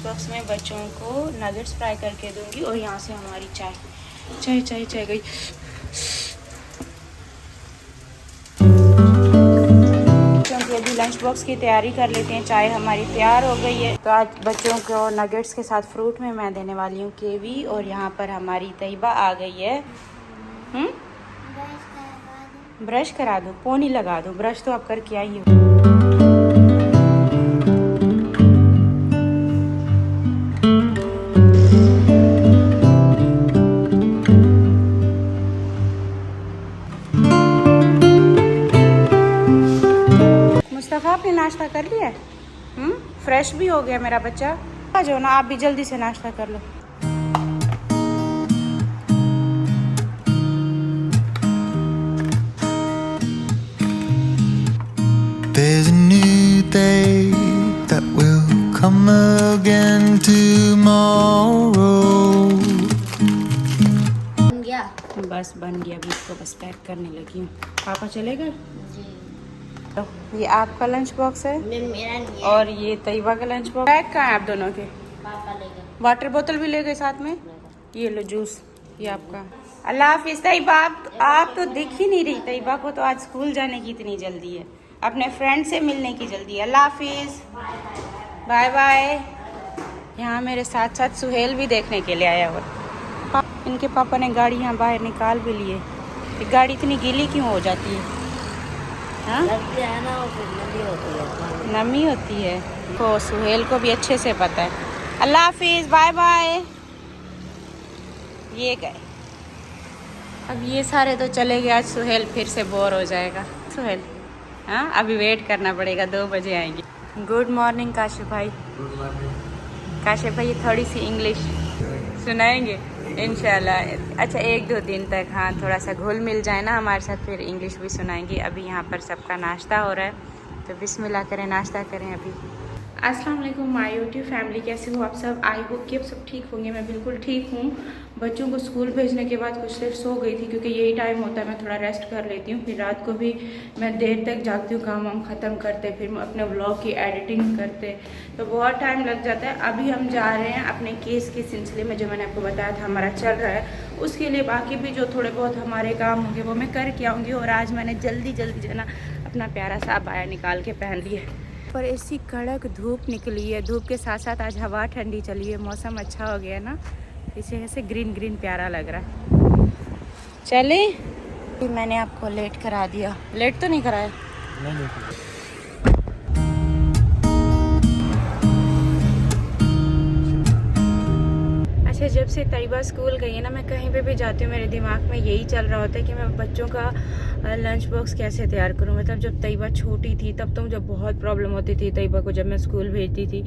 Box में बच्चों को नगेट्स फ्राई करके दूंगी और यहाँ से हमारी चाय चाय चाय चाय गई। क्योंकि अभी लंच बॉक्स की तैयारी कर लेते हैं। चाय हमारी तैयार हो गई है। तो आज बच्चों को नगेट्स के साथ फ्रूट में मैं देने वाली हूँ कीवी। और यहाँ पर हमारी तैयबा आ गई है। ब्रश करा दूँ, पोनी लगा दूँ? ब्रश तो आप करके आई हो। मुस्तफ़ा आपने नाश्ता कर लिया? फ्रेश भी हो गया मेरा बच्चा। आ जाओ ना, आप भी जल्दी से नाश्ता कर लो। There's a new day that will come again tomorrow. बन गया? बस बन गया। अभी इसको बस पैक करने लगी हूँ। पापा चले गए? तो ये आपका लंच बॉक्स है मेरा नहीं है। और ये तैयबा का लंच बॉक्स। पैक कहाँ है आप दोनों के? पापा ले गए। वाटर बोतल भी ले गए साथ में। ये लो जूस, ये आपका। अल्लाह हाफिज तैयबा। आप तो दिख ही नहीं रही। तैयबा को तो आज स्कूल जाने की इतनी जल्दी है, अपने फ्रेंड से मिलने की जल्दी है। अल्लाह हाफिज, बाय बाय। यहाँ मेरे साथ साथ सुहेल भी देखने के लिए आया हुआ। इनके पापा ने गाड़ी यहाँ बाहर निकाल भी लिए। ये गाड़ी इतनी गीली क्यों हो जाती है? हाँ, लगती है ना, वो फिर नमी होती है। नमी होती है। तो सुहेल को भी अच्छे से पता है। अल्लाह हाफिज, बाय बाय। ये गए। अब ये सारे तो चले गए। आज सुहेल फिर से बोर हो जाएगा। सुहेल, हाँ, अभी वेट करना पड़ेगा, 2 बजे आएंगे। गुड मॉर्निंग काशिफ भाई। Good morning. काशिफ भाई थोड़ी सी इंग्लिश सुनाएंगे इंशाल्लाह। अच्छा, 1-2 दिन तक, हाँ, थोड़ा सा घुल मिल जाए ना हमारे साथ, फिर इंग्लिश भी सुनाएंगे। अभी यहाँ पर सबका नाश्ता हो रहा है, तो बिस्मिल्लाह करें, नाश्ता करें अभी। अस्सलाम वालेकुम माय यूट्यूब फैमिली, कैसे हो आप सब? आई होप कि आप सब ठीक होंगे। मैं बिल्कुल ठीक हूँ। बच्चों को स्कूल भेजने के बाद कुछ देर सो गई थी, क्योंकि यही टाइम होता है, मैं थोड़ा रेस्ट कर लेती हूँ। फिर रात को भी मैं देर तक जागती हूँ, काम वाम ख़त्म करते, फिर मैं अपने व्लॉग की एडिटिंग करते, तो बहुत टाइम लग जाता है। अभी हम जा रहे हैं अपने केस के सिलसिले में, जो मैंने आपको बताया था हमारा चल रहा है, उसके लिए बाकी भी जो थोड़े बहुत हमारे काम होंगे वो मैं करके आऊँगी। और आज मैंने जल्दी जल्दी जो है ना अपना प्यारा सा अबाया निकाल के पहन लिया। पर ऐसी कड़क धूप निकली है। धूप के साथ साथ आज हवा ठंडी चली है, मौसम अच्छा हो गया ना, इसे ऐसे ग्रीन ग्रीन प्यारा लग रहा है। चले, मैंने आपको लेट करा दिया। लेट तो नहीं कराया? नहीं। अच्छा, जब से तैयबा स्कूल गई है ना, मैं कहीं पे भी जाती हूँ, मेरे दिमाग में यही चल रहा होता है कि मैं बच्चों का लंच बॉक्स कैसे तैयार करूँ। मतलब जब तैयबा छोटी थी तब तो मुझे बहुत प्रॉब्लम होती थी। तैयबा को जब मैं स्कूल भेजती थी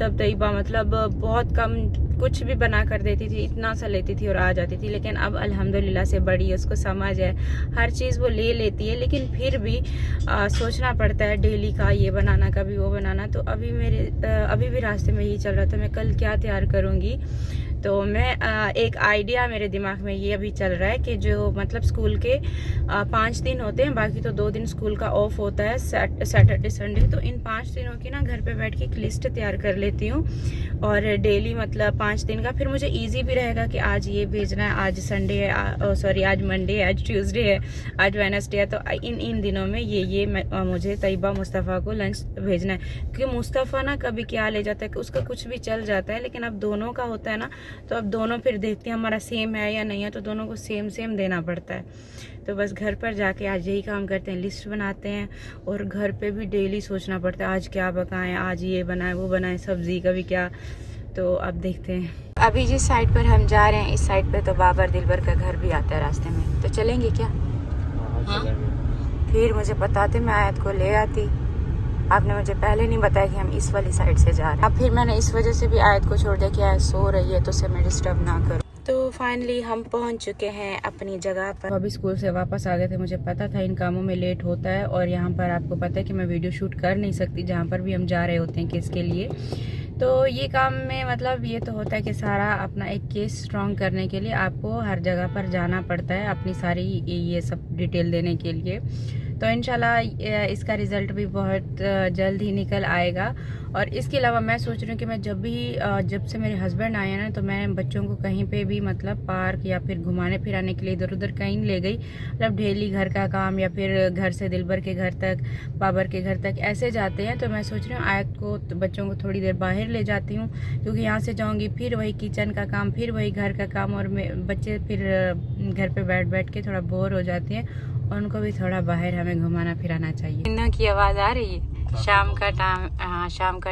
तब तैयबा मतलब बहुत कम कुछ भी बना कर देती थी, इतना सा लेती थी और आ जाती थी। लेकिन अब अल्हम्दुलिल्लाह से बड़ी है, उसको समझ है, हर चीज़ वो ले लेती है। लेकिन फिर भी सोचना पड़ता है डेली का, ये बनाना कभी वो बनाना। तो अभी भी रास्ते में यही चल रहा था, मैं कल क्या तैयार करूँगी। तो मैं एक आइडिया मेरे दिमाग में ये अभी चल रहा है कि जो मतलब स्कूल के 5 दिन होते हैं, बाकी तो 2 दिन स्कूल का ऑफ होता है, सैटरडे संडे। तो इन 5 दिनों की ना घर पे बैठ के एक लिस्ट तैयार कर लेती हूँ, और डेली मतलब 5 दिन का, फिर मुझे इजी भी रहेगा कि आज ये भेजना है, आज संडे है, सॉरी आज मंडे है, आज ट्यूसडे है, आज वेडनेसडे है। तो इन दिनों में ये मुझे तैयबा मुस्तफ़ा को लंच भेजना है। क्योंकि मुस्तफ़ा ना कभी क्या ले जाता है कि उसका कुछ भी चल जाता है, लेकिन अब दोनों का होता है ना, तो अब दोनों फिर देखते हैं हमारा सेम है या नहीं है, तो दोनों को सेम देना पड़ता है। तो बस घर पर जाके आज यही काम करते हैं, लिस्ट बनाते हैं। और घर पे भी डेली सोचना पड़ता है आज क्या पकाएं, आज ये बनाएं वो बनाएं, सब्जी कभी क्या। तो अब देखते हैं। अभी जिस साइड पर हम जा रहे हैं, इस साइड पे तो बाबर दिलबर का घर भी आता है रास्ते में, तो चलेंगे क्या? हाँ, फिर मुझे बताते, मैं आयत को ले आती। आपने मुझे पहले नहीं बताया कि हम इस वाली साइड से जा रहे हैं। अब फिर मैंने इस वजह से भी आयत को छोड़ दिया कि आयत सो रही है, तो उसे मैं डिस्टर्ब ना करूँ। तो फाइनली हम पहुंच चुके हैं अपनी जगह पर। अभी स्कूल से वापस आ गए थे, मुझे पता था इन कामों में लेट होता है। और यहाँ पर आपको पता है कि मैं वीडियो शूट कर नहीं सकती जहाँ पर भी हम जा रहे होते हैं केस के लिए। तो ये काम में मतलब ये तो होता है कि सारा अपना एक केस स्ट्रॉन्ग करने के लिए आपको हर जगह पर जाना पड़ता है, अपनी सारी ये सब डिटेल देने के लिए। तो इंशाल्लाह इसका रिज़ल्ट भी बहुत जल्द ही निकल आएगा। और इसके अलावा मैं सोच रही हूँ कि मैं जब से मेरे हस्बैंड आए हैं ना, तो मैं बच्चों को कहीं पे भी मतलब पार्क या फिर घुमाने फिराने के लिए इधर उधर कहीं ले गई। मतलब डेली घर का काम या फिर घर से दिलबर के घर तक, बाबर के घर तक ऐसे जाते हैं। तो मैं सोच रही हूँ आयत को तो बच्चों को थोड़ी देर बाहर ले जाती हूँ, क्योंकि यहाँ से जाऊँगी फिर वही किचन का काम, फिर वही घर का काम, और बच्चे फिर घर पे बैठ बैठ के थोड़ा बोर हो जाते हैं, और उनको भी थोड़ा बाहर हमें घुमाना फिराना चाहिए। इन्हों की आवाज़ आ रही है। शाम का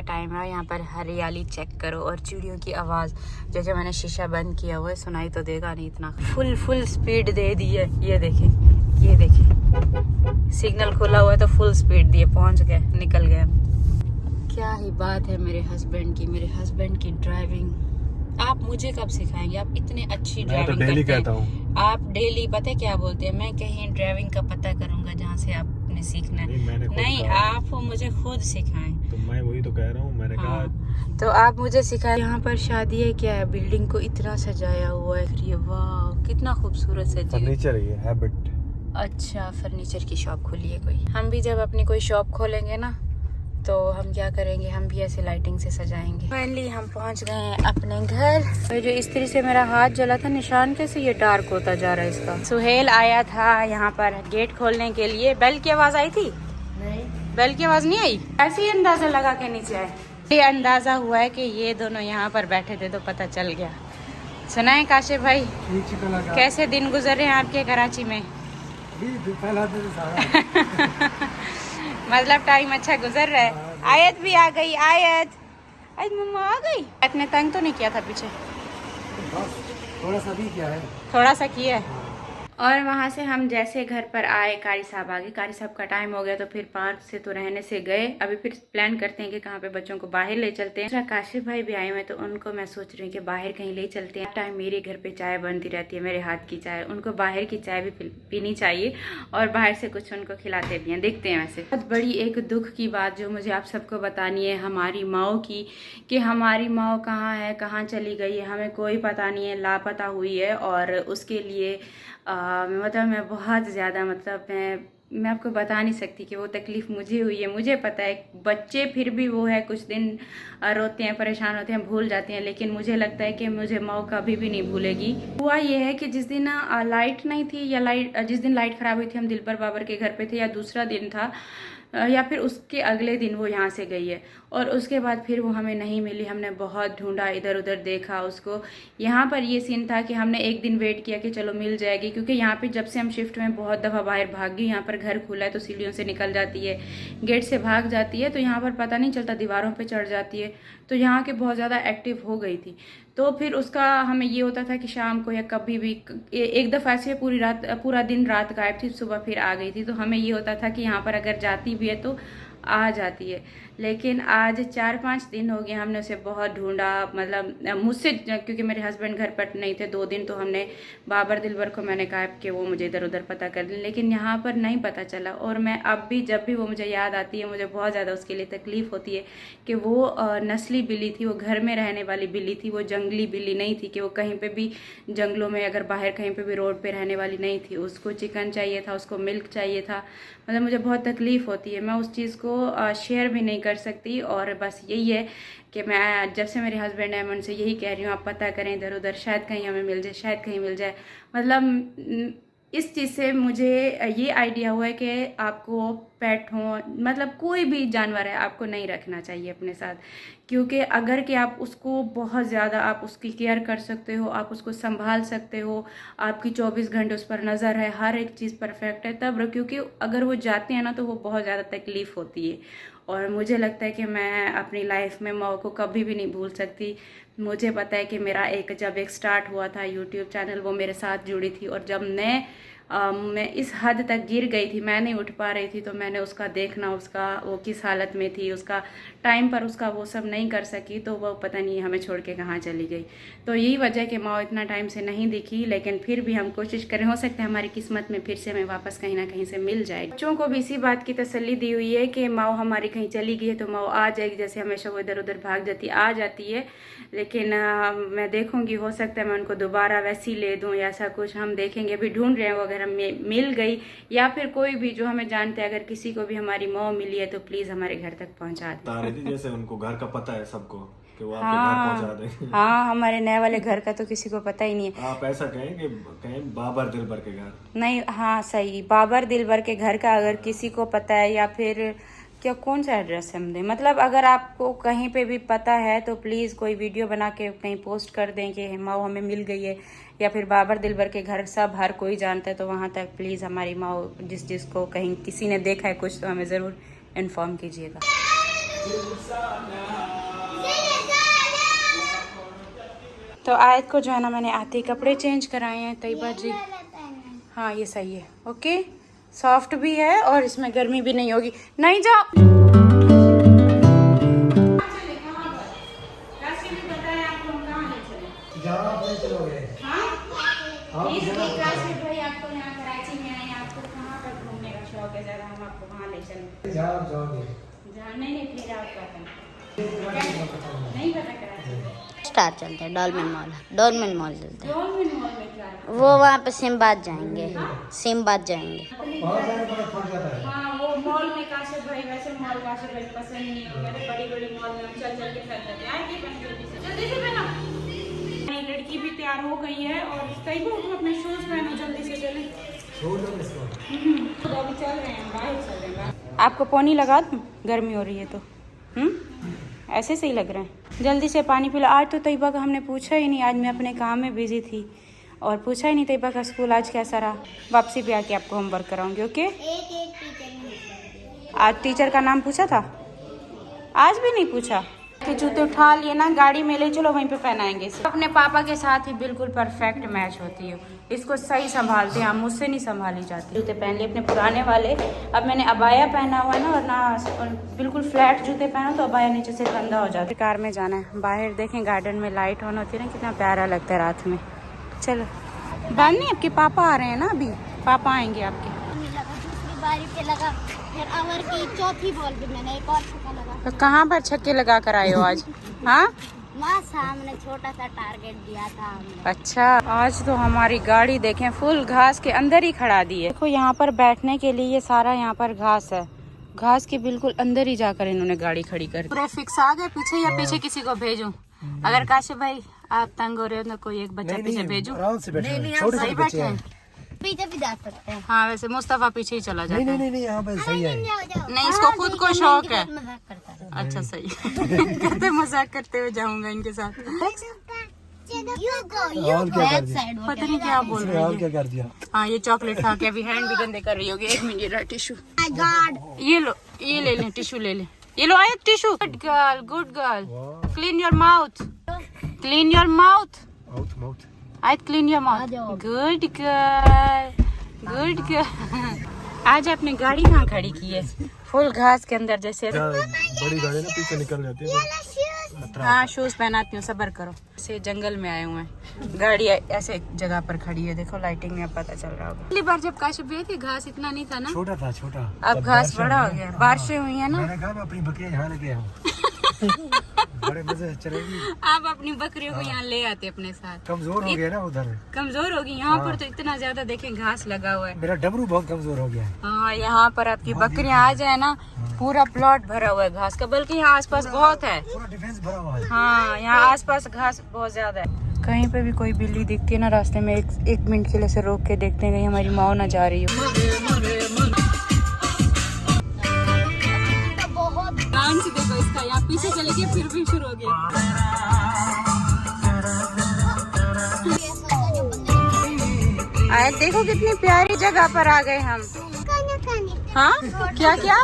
टाइम है, यहाँ पर हरियाली चेक करो और चिड़ियों की आवाज़। जैसे मैंने शीशा बंद किया हुआ है, सुनाई तो देगा नहीं इतना। फुल स्पीड दे दी है, ये देखें सिग्नल खुला हुआ है तो फुल स्पीड दिए, पहुंच गए, निकल गए। क्या ही बात है मेरे हस्बैंड की ड्राइविंग। आप मुझे कब सिखाएंगे? आप इतने अच्छी ड्राइविंग तो डेली करते कहता हैं। हूँ। आप डेली पता है क्या बोलते हैं, मैं कहीं ड्राइविंग का पता करूंगा जहाँ से आपने सीखना है। नहीं, आप मुझे खुद सिखाएं। तो मैं वही तो कह रहा हूँ, मैंने कहा तो आप मुझे सिखाएं। यहाँ पर शादी है क्या है, बिल्डिंग को इतना सजाया हुआ है, ये वाह कितना खूबसूरत सजी। फर्नीचर है, हैबिट। अच्छा, फर्नीचर की शॉप खोली है कोई। हम भी जब अपनी कोई शॉप खोलेंगे ना, तो हम क्या करेंगे, हम भी ऐसे लाइटिंग से सजाएंगे। फाइनली हम पहुंच गए हैं अपने घर। तो जो इस्त्री से मेरा हाथ जला था, निशान कैसे ये डार्क होता जा रहा है इसका। सुहेल आया था यहाँ पर गेट खोलने के लिए। बेल की आवाज आई थी? नहीं, बेल की आवाज नहीं आई। ऐसे ही अंदाजा लगा के नीचे आए। ये अंदाजा हुआ है कि ये दोनों यहाँ पर बैठे थे, तो पता चल गया। सुनाए काशिफ भाई, कैसे दिन गुजर रहे हैं आपके कराची में? मतलब टाइम अच्छा गुजर रहा है। आयत भी आ गई। आयत मम्मा आ गई। आयत ने तंग तो नहीं किया था पीछे? थोड़ा सा किया है। और वहाँ से हम जैसे घर पर आए, कारी साहब आ गए। कारी साहब का टाइम हो गया, तो फिर पार्क से तो रहने से गए। अभी फिर प्लान करते हैं कि कहाँ पे बच्चों को बाहर ले चलते हैं। काशिफ भाई भी आए हुए हैं, तो उनको मैं सोच रही हूँ कि बाहर कहीं ले चलते हैं। टाइम मेरे घर पे चाय बनती रहती है, मेरे हाथ की चाय। उनको बाहर की चाय भी पीनी चाहिए, और बाहर से कुछ उनको खिलाते भी हैं। देखते हैं। वैसे बहुत बड़ी एक दुख की बात जो मुझे आप सबको बतानी है हमारी माओ की, कि हमारी माओ कहाँ है, कहाँ चली गई है, हमें कोई पता नहीं है, लापता हुई है। और उसके लिए मतलब मैं बहुत ज़्यादा, मतलब मैं आपको बता नहीं सकती कि वो तकलीफ़ मुझे हुई है। मुझे पता है बच्चे फिर भी वो है, कुछ दिन रोते हैं, परेशान होते हैं, भूल जाते हैं, लेकिन मुझे लगता है कि मुझे माँ कभी भी नहीं भूलेगी। हुआ ये है कि जिस दिन लाइट नहीं थी, या जिस दिन लाइट ख़राब हुई थी, हम दिलबर बाबर के घर पे थे, या दूसरा दिन था, या फिर उसके अगले दिन वो यहाँ से गई है। और उसके बाद फिर वो हमें नहीं मिली। हमने बहुत ढूंढा, इधर उधर देखा उसको। यहाँ पर ये सीन था कि हमने एक दिन वेट किया कि चलो मिल जाएगी, क्योंकि यहाँ पे जब से हम शिफ्ट में बहुत दफ़ा बाहर भाग गई। यहाँ पर घर खुला है तो सीढ़ियों से निकल जाती है, गेट से भाग जाती है, तो यहाँ पर पता नहीं चलता, दीवारों पर चढ़ जाती है। तो यहाँ के बहुत ज़्यादा एक्टिव हो गई थी। तो फिर उसका हमें ये होता था कि शाम को या कभी भी, एक दफ़ा ऐसे पूरा दिन रात गायब थी, सुबह फिर आ गई थी। तो हमें ये होता था कि यहाँ पर अगर जाती भी है तो आ जाती है। लेकिन आज 4-5 दिन हो गए, हमने उसे बहुत ढूंढा। मतलब मुझसे, क्योंकि मेरे हस्बैंड घर पर नहीं थे 2 दिन, तो हमने बाबर दिलबर को मैंने कहा कि वो मुझे इधर उधर पता कर दें, लेकिन यहाँ पर नहीं पता चला। और मैं अब भी, जब भी वो मुझे याद आती है, मुझे बहुत ज़्यादा उसके लिए तकलीफ़ होती है कि वो नस्ली बिल्ली थी, वो घर में रहने वाली बिल्ली थी, वो जंगली बिल्ली नहीं थी कि वो कहीं पर भी जंगलों में, अगर बाहर कहीं पर भी रोड पर रहने वाली नहीं थी। उसको चिकन चाहिए था, उसको मिल्क चाहिए था। मतलब मुझे बहुत तकलीफ़ होती है, मैं उस चीज़ को शेयर भी नहीं कर सकती। और बस यही है कि मैं जब से मेरे हस्बैंड है, मैं उनसे यही कह रही हूँ, आप पता करें इधर उधर, शायद कहीं हमें मिल जाए, शायद कहीं मिल जाए। मतलब इस चीज़ से मुझे ये आइडिया हुआ है कि आपको पेट हो, मतलब कोई भी जानवर है, आपको नहीं रखना चाहिए अपने साथ। क्योंकि अगर कि आप उसको बहुत ज़्यादा, आप उसकी केयर कर सकते हो, आप उसको संभाल सकते हो, आपकी 24 घंटे उस पर नज़र है, हर एक चीज़ परफेक्ट है, तब। क्योंकि अगर वो जाते हैं ना, तो वो बहुत ज़्यादा तकलीफ़ होती है। और मुझे लगता है कि मैं अपनी लाइफ में माँ को कभी भी नहीं भूल सकती। मुझे पता है कि मेरा जब एक स्टार्ट हुआ था यूट्यूब चैनल, वो मेरे साथ जुड़ी थी। और जब मैं इस हद तक गिर गई थी, मैं नहीं उठ पा रही थी, तो मैंने उसका देखना, उसका वो किस हालत में थी, उसका टाइम पर उसका वो सब नहीं कर सकी, तो वो पता नहीं हमें छोड़ के कहाँ चली गई। तो यही वजह है कि माँ इतना टाइम से नहीं दिखी, लेकिन फिर भी हम कोशिश करें, हो सकता है हमारी किस्मत में फिर से हमें वापस कहीं ना कहीं से मिल जाए। बच्चों को भी इसी बात की तसल्ली दी हुई है कि माँ हमारी कहीं चली गई है तो माँ आ जाएगी, जैसे हमेशा वो इधर उधर भाग जाती आ जाती है। लेकिन मैं देखूंगी, हो सकता है मैं उनको दोबारा वैसी ले दूँ या ऐसा कुछ, हम देखेंगे। अभी ढूंढ रहे हैं वो अगर हमें मिल गई या फिर कोई भी जो हमें जानते हैं, अगर किसी को भी हमारी माँ मिली है तो प्लीज हमारे घर तक पहुंचा दें। बता रही थी जैसे उनको घर का पता है सबको कि वो आपके घर पहुंचा दें। हाँ, हमारे नए वाले घर का तो किसी को पता ही नहीं है। आप ऐसा कहें बाबर दिलबर के घर नहीं, हाँ सही, बाबर दिलबर के घर का अगर किसी को पता है, या फिर क्या कौन सा एड्रेस हम दें, मतलब अगर आपको कहीं पे भी पता है तो प्लीज़ कोई वीडियो बना के कहीं पोस्ट कर दें कि माँ हमें मिल गई है, या फिर बाबर दिलबर के घर सब हर कोई जानता है, तो वहाँ तक प्लीज़ हमारी माँ जिसको कहीं किसी ने देखा है कुछ तो हमें ज़रूर इन्फॉर्म कीजिएगा। तो आयत को जो है ना मैंने आते ही कपड़े चेंज कराए हैं तैयबा जी। हाँ ये सही है, ओके, सॉफ्ट भी है और इसमें गर्मी भी नहीं होगी। नहीं जाओ, स्टार चलते हैं, डॉल्मेन मॉल चलते हैं। वो वहाँ पे सिमबाद जाएंगे। हाँ वो मॉल में काशिफ भाई, वैसे मॉल काशिफ भाई पसंद नहीं है, मेरे बड़ी बड़ी मॉल में हम चल के करते थे। आए जल्दी से पहनो। मेरी लड़की भी तैयार हो गई है और तैयबा तुम अपने शूज पहनो, जल्दी से चलें। तो अभी चल रहे हैं, बाहर चल रहे हैं। आपको पानी लगा दूं, गर्मी हो रही है तो ऐसे सही लग रहा है। जल्दी से पानी पिला। आज तो तैयबा का हमने पूछा ही नहीं, आज मैं अपने काम में बिजी थी और पूछा ही नहीं तैयबा का स्कूल आज कैसा रहा। वापसी पे आके आपको होमवर्क कराऊंगी, ओके? आज टीचर का नाम पूछा था? आज भी नहीं पूछा? के जूते उठा लिए ना, गाड़ी में ले चलो, वहीं पे पहनाएंगे इसे। अपने पापा के साथ ही बिल्कुल परफेक्ट मैच होती है, इसको सही संभालते हैं, मुझसे नहीं संभाली जाती। जूते पहन लिए अपने पुराने वाले, अब मैंने अबाया पहना हुआ है ना, और ना बिल्कुल फ्लैट जूते पहना तो अबाया नीचे से गंदा हो जाता है। कार में जाना है, बाहर देखें गार्डन में लाइट ऑन होती है ना, कितना प्यारा लगता है रात में। चलो बंद नहीं, आपके पापा आ रहे हैं ना, अभी पापा आएंगे आपके। दूसरी बारी पे लगा, फिर ओवर की चौथी बॉल पे मैंने एक और छक्का लगा। तो कहाँ पर छक्के लगा कर आए हो आज? हाँ वहाँ सामने छोटा सा टारगेट दिया था हमने। अच्छा, आज तो हमारी गाड़ी देखें फुल घास के अंदर ही खड़ा दी है। देखो यहाँ पर बैठने के लिए ये सारा यहाँ पर घास है, घास के बिल्कुल अंदर ही जाकर इन्होंने गाड़ी खड़ी कर दी। पूरे फिक्स आ गए पीछे, या पीछे किसी को भेजूं? अगर काशिफ भाई आप तंग हो रहे हो तो कोई एक बच्चा पीछे भेजूं? सही बैठे हैं, पीछे भी जा सकते हैं। हाँ वैसे मुस्तफा पीछे ही चला जाता है। नहीं यहाँ पे सही है। नहीं, इसको खुद को शौक है। मजाक करता है। अच्छा सही कहते मजाक करते हुए जाऊंगा इनके साथ। पता नहीं क्या बोल रही है। क्या कर दिया? हाँ ये चॉकलेट खा के अभी हैंड भी गंदे कर रही होगी। एक मिनट, ये टिश्यू, ये लो, ये ले लें, टिश्यू ले लें, ये लो Ayat tissue. Good girl, good girl, clean your mouth, clean your mouth, Ayat clean your mouth. Good girl, good girl. आज आपने गाड़ी कहाँ खड़ी की है? फुल घास के अंदर जैसे। बड़ी गाड़ी ना पीछे निकल जाती है। हाँ शूज पहनाती हूँ, सब्र करो। ऐसे जंगल में आए हुए हैं, गाड़ी ऐसे जगह पर खड़ी है, देखो लाइटिंग में पता चल रहा होगा। पहली बार जब काशिफ गए थे घास इतना नहीं था ना, छोटा था, छोटा। अब घास बड़ा हो गया, बारिशें हुई है ना। मैंने कहा मैं अपनी बकरियां यहाँ लेके आऊँ। बड़े मजे से चलेगी। आप अपनी बकरियों को यहाँ ले आते अपने साथ। कमजोर हो गया ना उधर, कमजोर होगी, यहाँ पर तो इतना ज्यादा देखें घास लगा हुआ है। मेरा डमरू बहुत कमजोर हो गया है। हाँ यहाँ पर आपकी बकरियाँ आ जाए ना, पूरा प्लॉट भरा हुआ है घास का, बल्कि यहाँ आसपास बहुत है। पूरा डिफेंस भरा हुआ है। हाँ यहाँ आसपास घास बहुत ज्यादा है। कहीं पे भी कोई बिल्ली दिखती है ना रास्ते में, एक मिनट के लिए से रोक के देखते हैं कहीं हमारी माँ ना जा रही हो। डांस देखो इसका, यहाँ पीछे चले गए फिर भी शुरू हो गया। आए देखो कितनी प्यारी जगह पर आ गए हम। हाँ क्या क्या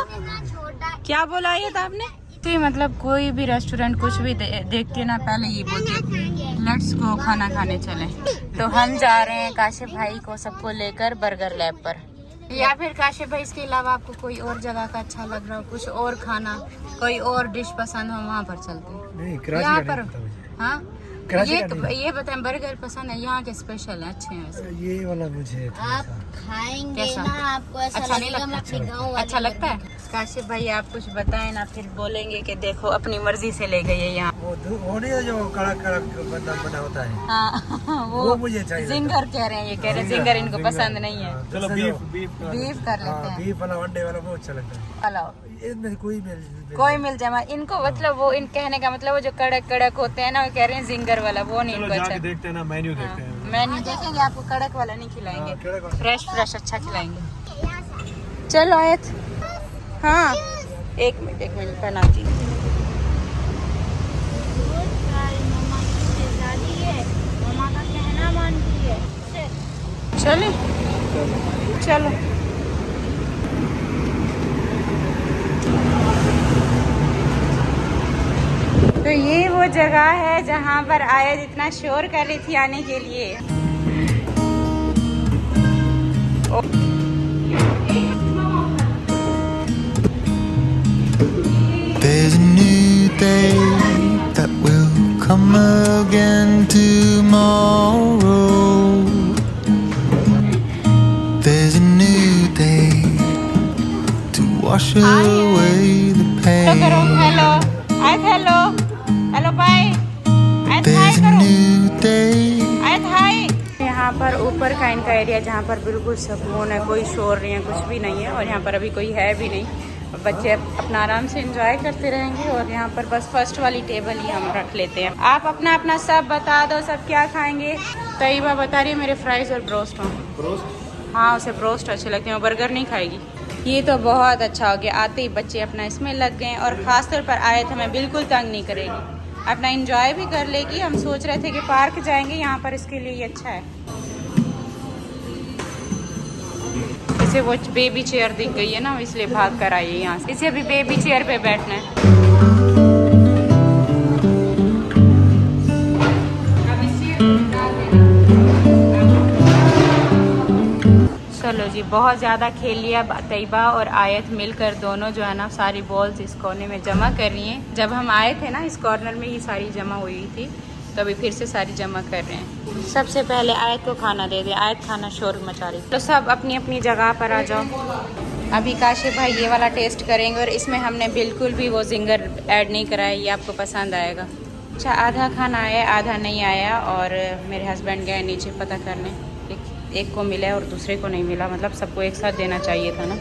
क्या बोला ये था आपने? तो मतलब कोई भी रेस्टोरेंट कुछ भी देख के ना पहले ये बोलते लेट्स गो खाना खाने चले। तो हम जा रहे हैं काशिफ भाई को सबको लेकर बर्गर लैब पर, या फिर काशिफ भाई इसके अलावा आपको कोई और जगह का अच्छा लग रहा हो, कुछ और खाना, कोई और डिश पसंद हो, वहाँ पर चलते हैं। यहाँ पर हाँ ये बताएं, बर्गर पसंद है? यहाँ के स्पेशल है, अच्छे हैं। ये वाला मुझे आप खाएंगे ना, आपको ऐसा अच्छा नहीं लगेगा लगता? मैं अपने गाँव वाली अच्छा लगता है? काशिफ भाई आप कुछ बताएं ना, फिर बोलेंगे कि देखो अपनी मर्जी से ले गई है यहाँ। वो नहीं है जो कड़क कड़क बना होता है। हाँ वो मुझे चाहिए। जिंगर कह रहे हैं, ये कह रहे हैं जिंगर इनको पसंद नहीं है। चलो बीफ कर लेते हैं। बीफ वाला अंडे वाला बहुत अच्छा लगता है। पुलाव इनमें कोई मिल जाए इनको, मतलब वो इन कहने का मतलब वो जो कड़क कड़क होते हैं ना, वो कह रहे हैं जिंगर वाला, वो नहीं इनको अच्छा। देखते हैं ना, मेन्यू देखते हैं। मेन्यू देखेंगे, आपको कड़क वाला नहीं खिलाएंगे, फ्रेश अच्छा खिलाएंगे। चलो आयत, हाँ एक मिनट पहनाती हूँ। चलो चलो तो ये वो जगह है जहाँ पर आयत इतना शोर कर रही थी आने के लिए। There's a new day that will come again tomorrow. There's a new day to wash away the pain. Hello आयत, हेलो हेलो बाय आयत, हाय There's a करो new day. आयत हाय। यहाँ पर ऊपर का इनका एरिया जहाँ पर बिल्कुल सुकून है, कोई शोर नहीं है, कुछ भी नहीं है, और यहाँ पर अभी कोई है भी नहीं। बच्चे अपना आराम से एंजॉय करते रहेंगे, और यहाँ पर बस फर्स्ट वाली टेबल ही हम रख लेते हैं। आप अपना अपना सब बता दो, सब क्या खाएंगे। तैयबा बता रही है मेरे फ्राइज और ब्रोस्ट हों। हाँ उसे ब्रोस्ट अच्छे लगते हैं, वो बर्गर नहीं खाएगी। ये तो बहुत अच्छा हो गया, आते ही बच्चे अपना इसमें लग गए, और ख़ासतौर पर आए थे, हमें बिल्कुल तंग नहीं करेगी, अपना एंजॉय भी कर लेगी। हम सोच रहे थे कि पार्क जाएंगे, यहाँ पर इसके लिए ये अच्छा है। इसे वो बेबी चेयर दिख गई है ना, इसलिए भाग कर आई है यहाँ से। इसे अभी बेबी चेयर पे बैठना है। चलो जी, बहुत ज़्यादा खेल लिया। तैयबा और आयत मिलकर दोनों जो है ना सारी बॉल्स इस कोने में जमा कर रही हैं। जब हम आए थे ना इस कॉर्नर में ही सारी जमा हुई थी, तो अभी फिर से सारी जमा कर रहे हैं। सबसे पहले आयत को खाना दे दे, आयत खाना शोर मचा रही। तो सब अपनी अपनी जगह पर आ जाओ। अभी काशिफ भाई ये वाला टेस्ट करेंगे, और इसमें हमने बिल्कुल भी वो जिंगर ऐड नहीं कराया, ये आपको पसंद आएगा। अच्छा, आधा खाना आया आधा नहीं आया, और मेरे हस्बैंड गए नीचे पता करने, एक को मिला और दूसरे को नहीं मिला, मतलब सबको एक साथ देना चाहिए था ना।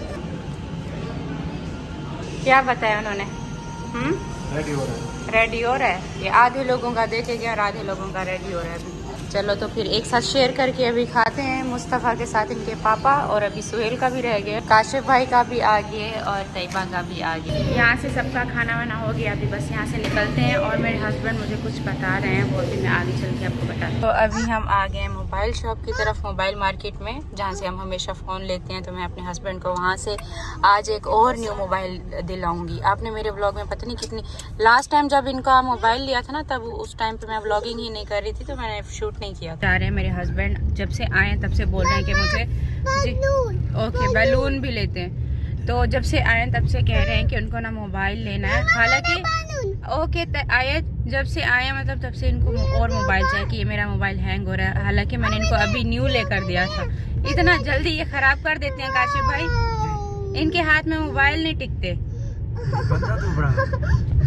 क्या बताया उन्होंने? रेडी हो रहा है। ये आधे लोगों का देखे गया और आधे लोगों का रेडी हो रहा है अभी। चलो तो फिर एक साथ शेयर करके अभी खाते हैं। मुस्तफ़ा के साथ इनके पापा, और अभी सुहेल का भी रह गया, काशिफ भाई का भी आ गया, और तैयबा का भी आ गया। यहाँ से सबका खाना वाना हो गया, अभी बस यहाँ से निकलते हैं। और मेरे हस्बैंड मुझे कुछ बता रहे हैं, वो भी मैं आगे चल के आपको बता। तो अभी हम आ गए मोबाइल शॉप की तरफ, मोबाइल मार्केट में, जहाँ से हम हमेशा फ़ोन लेते हैं। तो मैं अपने हस्बैंड को वहाँ से आज एक और न्यू मोबाइल दिलाऊँगी। आपने मेरे ब्लॉग में पता नहीं कितनी, लास्ट टाइम जब इनका मोबाइल लिया था ना, तब उस टाइम पर मैं ब्लॉगिंग ही नहीं कर रही थी, तो मैंने शूट नहीं किया। जा रहे हैं मेरे हस्बैंड, जब से आए तब से बोल रहे हैं कि मुझे ओके बैलून भी लेते हैं। तो जब से आए तब से कह रहे हैं कि उनको ना मोबाइल लेना है। हालांकि ओके आए, जब से आए मतलब तब से इनको और मोबाइल चाहिए कि ये मेरा मोबाइल हैंग हो रहा है। हालांकि मैंने इनको अभी न्यू लेकर दिया था। इतना जल्दी ये खराब कर देते हैं काशिफ भाई, इनके हाथ में मोबाइल नहीं टिकते।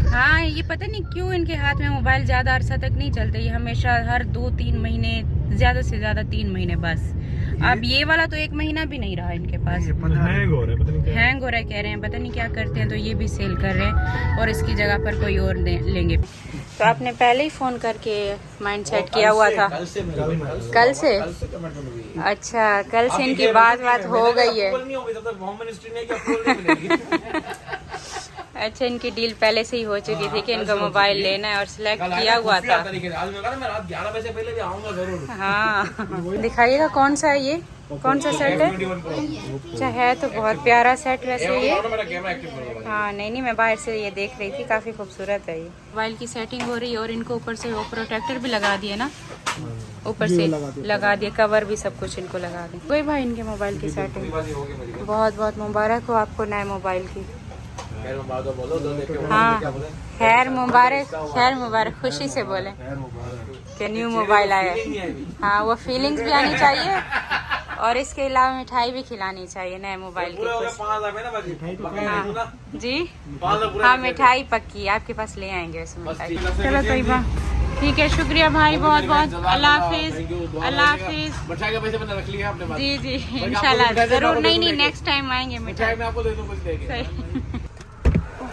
हाँ, ये पता नहीं क्यों इनके हाथ में मोबाइल ज्यादा अरसा तक नहीं चलते। ये हमेशा हर 2-3 महीने, ज्यादा से ज्यादा 3 महीने बस। अब ये वाला तो 1 महीना भी नहीं रहा इनके पास, हैंग हो रहा है कह रहे हैं, पता नहीं क्या करते हैं। तो ये भी सेल कर रहे हैं, और इसकी जगह पर कोई और लेंगे। तो आपने पहले ही फोन करके माइंड सेट किया हुआ था? कल से? अच्छा, कल से इनकी बात हो गई है। अच्छा, इनकी डील पहले से ही हो चुकी थी कि इनको मोबाइल लेना है, और सिलेक्ट किया हुआ था। हाँ, दिखाइएगा कौन सा है ये, कौन सा सेट है? अच्छा, है तो बहुत प्यारा सेट वैसे ये। हाँ नहीं, मैं बाहर से ये देख रही थी, काफ़ी खूबसूरत है ये। मोबाइल की सेटिंग हो रही है, और इनको ऊपर से वो प्रोटेक्टर भी लगा दिए ना, ऊपर से लगा दिए, कवर भी सब कुछ इनको लगा दिए। कोई भाई इनके मोबाइल की सेटिंग, बहुत बहुत मुबारक हो आपको नए मोबाइल की। हाँ, खैर मुबारक, खुशी से बोले कि न्यू मोबाइल आया। हाँ, वो फीलिंग्स भी आनी चाहिए, और इसके अलावा मिठाई भी खिलानी चाहिए नए मोबाइल के खुश। हाँ जी, हाँ मिठाई पक्की आपके पास ले आएंगे वैसे मिठाई। चलो तैयबा ठीक है, शुक्रिया भाई बहुत बहुत। अल्लाह हाफिज, अल्लाह हाफिज। मिठाई के पैसे मैंने रख लिए अपने पास। जी जी इंशाल्लाह जरूर। नहीं नेक्स्ट टाइम आएंगे मिठाई मैं आपको दे दूं कुछ देके।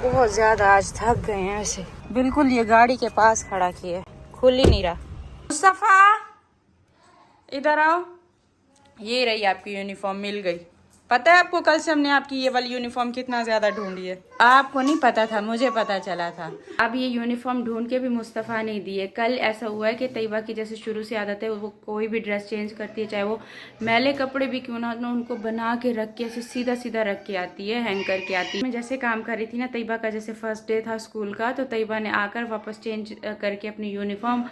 बहुत ज्यादा आज थक गए हैं ऐसे। बिल्कुल ये गाड़ी के पास खड़ा किए, खुल ही नहीं रहा। मुस्तफा इधर आओ, ये रही आपकी यूनिफॉर्म मिल गई। पता है आपको कल से हमने आपकी ये वाली यूनिफॉर्म कितना ज्यादा ढूंढी है। आपको नहीं पता था, मुझे पता चला था। अब ये यूनिफॉर्म ढूंढ के भी मुस्तफ़ा नहीं दी है। कल ऐसा हुआ है कि तैयबा की जैसे शुरू से आदत है, वो कोई भी ड्रेस चेंज करती है, चाहे वो मैले कपड़े भी क्यों ना, उनको बना के रख के ऐसे सीधा सीधा रख के आती है, हैंग करके आती है। मैं जैसे काम कर रही थी ना, तैयबा का जैसे फर्स्ट डे था स्कूल का, तो तैयबा ने आकर वापस चेंज करके अपनी यूनिफॉर्म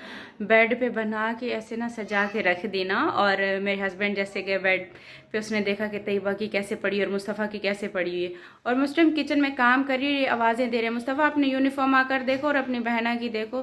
बेड पे बना के ऐसे ना सजा के रख दी ना। और मेरे हस्बैंड जैसे गए बेड पे, उसने देखा कि तैयबा की कैसे पड़ी और मुस्तफ़ा की कैसे पड़ी है। और मैं उस टाइम किचन में काम कर रही, आवाज़ें दे रहे, मुस्तफ़ा अपनी यूनिफॉर्म आकर देखो और अपनी बहना की देखो।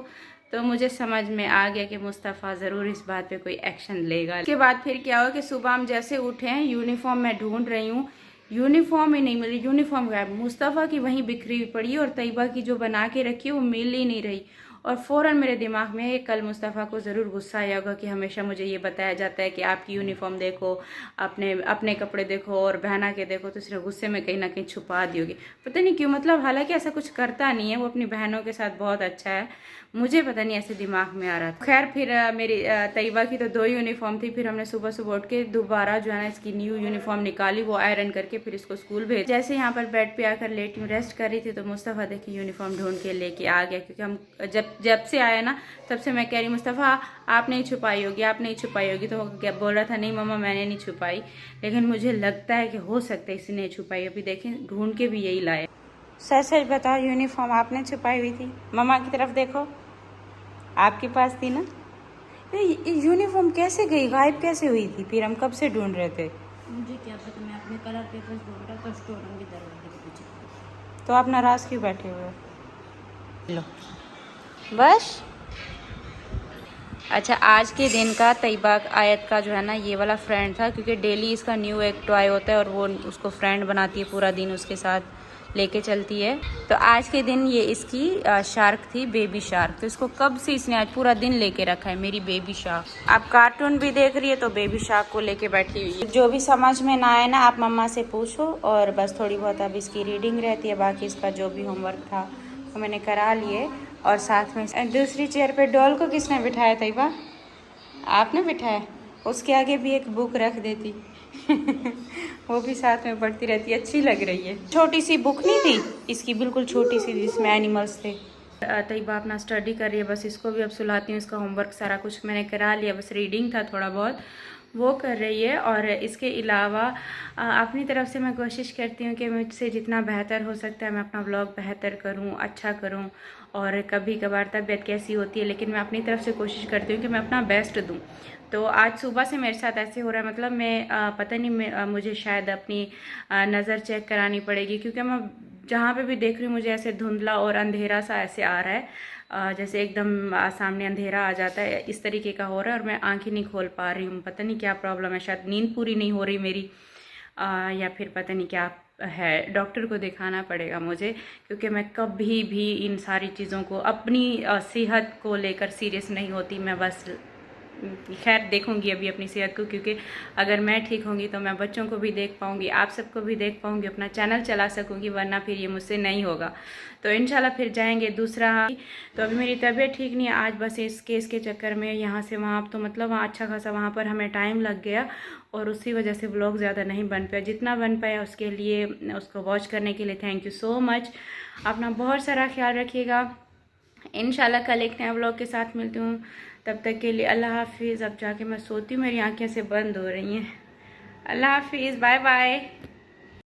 तो मुझे समझ में आ गया कि मुस्तफ़ा ज़रूर इस बात पे कोई एक्शन लेगा। इसके बाद फिर क्या हुआ कि सुबह हम जैसे उठे हैं, यूनिफॉर्म मैं ढूंढ रही हूँ, यूनिफॉर्म ही नहीं मिल रही। यूनिफॉर्म गायब, मुस्तफ़ा की वहीं बिखरी हुई पड़ी है और तैयबा की जो बना के रखी है वो मिल ही नहीं रही। और फ़ौरन मेरे दिमाग में कल मुस्तफ़ा को ज़रूर गुस्सा आया होगा कि हमेशा मुझे ये बताया जाता है कि आपकी यूनिफॉर्म देखो, अपने कपड़े देखो और बहना के देखो, तो सिर्फ गुस्से में कहीं ना कहीं छुपा दी होगी। पता नहीं क्यों, मतलब हालांकि ऐसा कुछ करता नहीं है, वो अपनी बहनों के साथ बहुत अच्छा है, मुझे पता नहीं ऐसे दिमाग में आ रहा था। खैर फिर मेरी तैयबा की तो 2 यूनिफॉर्म थी, फिर हमने सुबह सुबह उठ के दोबारा जो है ना इसकी न्यू यूनिफॉर्म निकाली, वो आयरन करके फिर इसको स्कूल भेज। जैसे यहाँ पर बेड पे आकर लेटी हूँ, रेस्ट कर रही थी, तो मुस्तफ़ा देखी यूनिफॉर्म ढूंढ के लेके आ गया। क्योंकि हम जब से आया ना, तब से मैं कह रही मुस्तफ़ा आप नहीं छुपाई होगी, आप नहीं छुपाई होगी, तो क्या बोल रहा था नहीं मम्मा मैंने नहीं छुपाई। लेकिन मुझे लगता है कि हो सकता है इसने छुपाई। अभी देखें ढूंढ के भी यही लाए। सच सच बताओ, यूनिफॉर्म आपने छुपाई हुई थी? मम्मा की तरफ देखो, आपके पास थी ना। ये यूनिफॉर्म कैसे गई, गायब कैसे हुई थी? फिर हम कब से ढूंढ रहे थे? मुझे क्या पता, मैं अपने कलर पेपर्स ढूंढ रहा था स्टोर रूम के दरवाजे के पीछे। तो आप नाराज क्यों बैठे हुए हो? लो बस। अच्छा, आज के दिन का तैयबा आयत का जो है ना ये वाला फ्रेंड था, क्योंकि डेली इसका न्यू एक टॉय होता है और वो उसको फ्रेंड बनाती है, पूरा दिन उसके साथ लेके चलती है। तो आज के दिन ये इसकी शार्क थी, बेबी शार्क। तो इसको कब से इसने आज पूरा दिन लेके रखा है, मेरी बेबी शार्क। आप कार्टून भी देख रही है तो बेबी शार्क को लेके बैठी हुई है। जो भी समझ में ना आए ना, आप मम्मा से पूछो। और बस थोड़ी बहुत अब इसकी रीडिंग रहती है, बाकी इसका जो भी होमवर्क था वो मैंने करा लिए। और साथ में दूसरी चेयर पे डॉल को किसने बिठाया? तैयबा आपने बिठाया। उसके आगे भी एक बुक रख देती वो भी साथ में पढ़ती रहती, अच्छी लग रही है। छोटी सी बुक नहीं थी इसकी, बिल्कुल छोटी सी, जिसमें एनिमल्स थे। तैयबा अपना स्टडी कर रही है, बस इसको भी अब सुलाती हूँ। इसका होमवर्क सारा कुछ मैंने करा लिया, बस रीडिंग था थोड़ा बहुत, वो कर रही है। और इसके अलावा अपनी तरफ से मैं कोशिश करती हूँ कि मुझसे जितना बेहतर हो सकता है मैं अपना व्लॉग बेहतर करूँ, अच्छा करूँ। और कभी कभार तबीयत कैसी होती है, लेकिन मैं अपनी तरफ से कोशिश करती हूँ कि मैं अपना बेस्ट दूँ। तो आज सुबह से मेरे साथ ऐसे हो रहा है, मतलब मैं पता नहीं, मुझे शायद अपनी नज़र चेक करानी पड़ेगी, क्योंकि मैं जहाँ पे भी देख रही हूँ मुझे ऐसे धुंधला और अंधेरा सा ऐसे आ रहा है, जैसे एकदम सामने अंधेरा आ जाता है, इस तरीके का हो रहा है। और मैं आंखें नहीं खोल पा रही हूँ, पता नहीं क्या प्रॉब्लम है, शायद नींद पूरी नहीं हो रही मेरी, या फिर पता नहीं क्या है। डॉक्टर को दिखाना पड़ेगा मुझे, क्योंकि मैं कभी भी इन सारी चीज़ों को, अपनी सेहत को लेकर सीरियस नहीं होती। मैं बस खैर देखूंगी अभी अपनी सेहत को, क्योंकि अगर मैं ठीक होंगी तो मैं बच्चों को भी देख पाऊंगी, आप सबको भी देख पाऊंगी, अपना चैनल चला सकूंगी, वरना फिर ये मुझसे नहीं होगा। तो इंशाल्लाह फिर जाएंगे दूसरा। तो अभी मेरी तबीयत ठीक नहीं है, आज बस इस केस के चक्कर में यहाँ से वहाँ, तो मतलब वहाँ अच्छा खासा वहाँ पर हमें टाइम लग गया, और उसी वजह से व्लॉग ज़्यादा नहीं बन पाया। जितना बन पाया उसके लिए, उसको वॉच करने के लिए थैंक यू सो मच। अपना बहुत सारा ख्याल रखिएगा। इंशाल्लाह कल एक नया व्लॉग के साथ मिलती हूँ, तब तक के लिए अल्लाह हाफिज़। अब जाके मैं सोती हूँ, मेरी आंखें से बंद हो रही हैं। अल्लाह हाफिज़, बाय बाय।